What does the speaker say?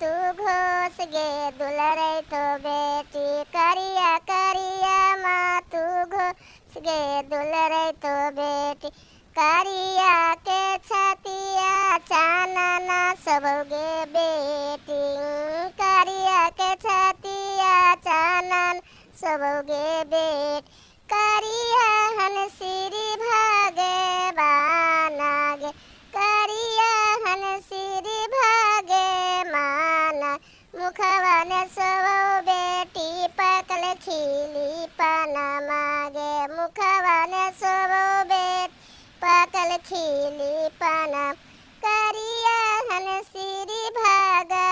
तू घोष गे दुलरे तो बेटी करिया करिया माँ तू घोष गे दुलरे तो बेटी करिया के छतिया चानना सबोगे बेटी करिया के छतिया चानन सबोगे बेट करिया हन सिरी भागे बानागे करिया हन सिरी भागे माना मुखवन सबो बेटी पकल खिली पना मागे मुखवन सबो बेटी पकल खिली पना करिया हन सिरी भागा